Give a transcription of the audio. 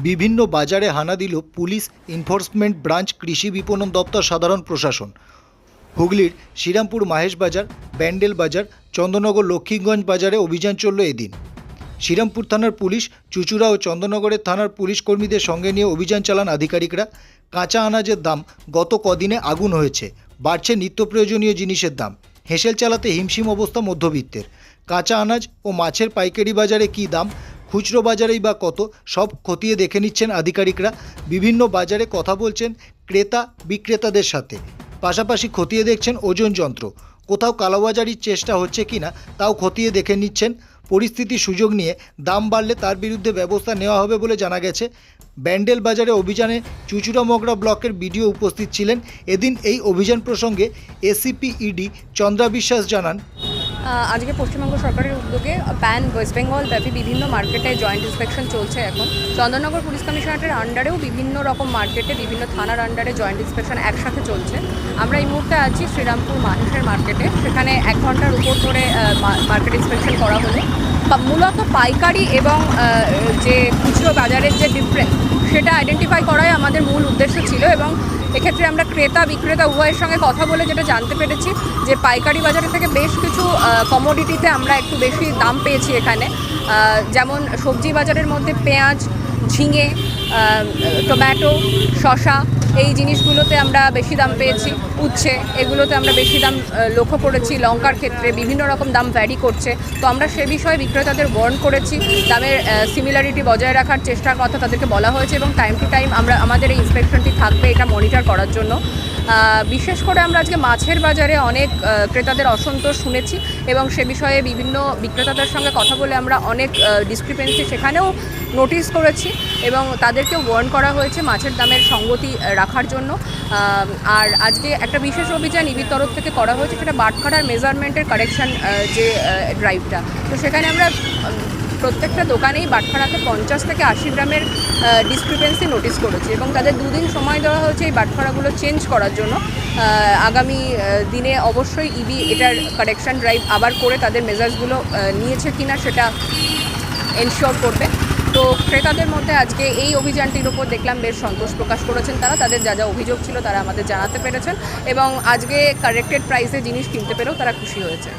বিভিন্ন বাজারে হানা দিল পুলিশ এনফোর্সমেন্ট ব্রাঞ্চ, কৃষি বিপণন দপ্তর, সাধারণ প্রশাসন। হুগলির শ্রীরামপুর মাহেশ বাজার, ব্যান্ডেল বাজার, চন্দননগর লক্ষ্মীগঞ্জ বাজারে অভিযান চলল এদিন। শ্রীরামপুর থানার পুলিশ, চুঁচুড়া ও চন্দননগরের থানার পুলিশ কর্মীদের সঙ্গে নিয়ে অভিযান চালান আধিকারিকরা। কাঁচা আনাজের দাম গত কদিনে আগুন হয়েছে, বাড়ছে নিত্য প্রয়োজনীয় জিনিসের দাম। হেঁসেল চালাতে হিমশিম অবস্থা মধ্যবিত্তের। কাঁচা আনাজ ও মাছের পাইকারি বাজারে কী দাম, খুচরো বাজারেই বা কত, সব খতিয়ে দেখে নিচ্ছেন আধিকারিকরা। বিভিন্ন বাজারে কথা বলছেন ক্রেতা বিক্রেতাদের সাথে, পাশাপাশি খতিয়ে দেখছেন ওজন যন্ত্র। কোথাও কালোবাজারির চেষ্টা হচ্ছে কিনা তাও খতিয়ে দেখে নিচ্ছেন। পরিস্থিতির সুযোগ নিয়ে দাম বাড়লে তার বিরুদ্ধে ব্যবস্থা নেওয়া হবে বলে জানা গেছে। ব্যান্ডেল বাজারে অভিযানে চুঁচুড়া মগরা ব্লকের বিডিও উপস্থিত ছিলেন। এদিন এই অভিযান প্রসঙ্গে এসিপি ইডি চন্দ্রা বিশ্বাস জানান, আজকে পশ্চিমবঙ্গ সরকারের উদ্যোগে প্যান ওয়েস্ট বেঙ্গল ব্যাপী বিভিন্ন মার্কেটে জয়েন্ট ইন্সপেকশন চলছে। এখন চন্দননগর পুলিশ কমিশনারেটের আন্ডারেও বিভিন্ন রকম মার্কেটে, বিভিন্ন থানার আন্ডারে জয়েন্ট ইন্সপেকশন একসাথে চলছে। আমরা এই মুহূর্তে আছি শ্রীরামপুর মাহেশের মার্কেটে। সেখানে 1 ঘন্টার উপর ধরে মার্কেট ইন্সপেকশন করা হলো। মূলত পাইকারি এবং যে খুচরো বাজারের যে ডিফারেন্স, সেটা আইডেন্টিফাই করাই আমাদের মূল উদ্দেশ্য ছিল। এবং এক্ষেত্রে আমরা ক্রেতা বিক্রেতা উভয়ের সঙ্গে কথা বলে যেটা জানতে পেরেছি যে পাইকারি বাজারের থেকে বেশ কিছু কমোডিটিতে আমরা একটু বেশি দাম পেয়েছি এখানে। যেমন সবজি বাজারের মধ্যে পেঁয়াজ, ঝিঙে, টমেটো, শসা, এই জিনিসগুলোতে আমরা বেশি দাম পেয়েছি। উচ্ছে, এগুলোতে আমরা বেশি দাম লক্ষ্য করেছি। লঙ্কার ক্ষেত্রে বিভিন্ন রকম দাম ভ্যারি করছে। তো আমরা সে বিষয়ে বিক্রেতাদের ওয়ার্ন করেছি, দামের সিমিলারিটি বজায় রাখার চেষ্টার কথা তাদেরকে বলা হয়েছে। এবং টাইম টু টাইম আমাদের এই ইন্সপেকশনটি থাকবে এটা মনিটর করার জন্য। বিশেষ করে আমরা আজকে মাছের বাজারে অনেক ক্রেতাদের অসন্তোষ শুনেছি এবং সে বিষয়ে বিভিন্ন বিক্রেতাদের সঙ্গে কথা বলে আমরা অনেক ডিসক্রিপেন্সি সেখানেও নোটিস করেছি এবং তাদেরকেও ওয়ার্ন করা হয়েছে মাছের দামের সঙ্গতি রাখার জন্য। আর আজকে একটা বিশেষ অভিযান ইবির তরফ থেকে করা হয়েছে, সেটা বাটখারার মেজারমেন্টের কারেকশান যে ড্রাইভটা। তো সেখানে আমরা প্রত্যেকটা দোকানেই বাটখারাতে 50 থেকে 80 গ্রামের ডিসক্রিপেন্সি নোটিস করেছি এবং তাদের 2 দিন সময় দেওয়া হয়েছে এই বাটখারাগুলো চেঞ্জ করার জন্য। আগামী দিনে অবশ্যই ইবি এটার কারেকশান ড্রাইভ আবার করে তাদের মেজার্সগুলো নিয়েছে কিনা সেটা এনশিওর করবে। তো ক্রেতাদের মধ্যে আজকে এই অভিযানটির উপর দেখলাম বেশ সন্তোষ প্রকাশ করেছেন তারা। তাদের যা যা অভিযোগ ছিল তারা আমাদের জানাতে পেরেছেন এবং আজকে কারেক্টেড প্রাইসে জিনিস কিনতে পেরেও তারা খুশি হয়েছে।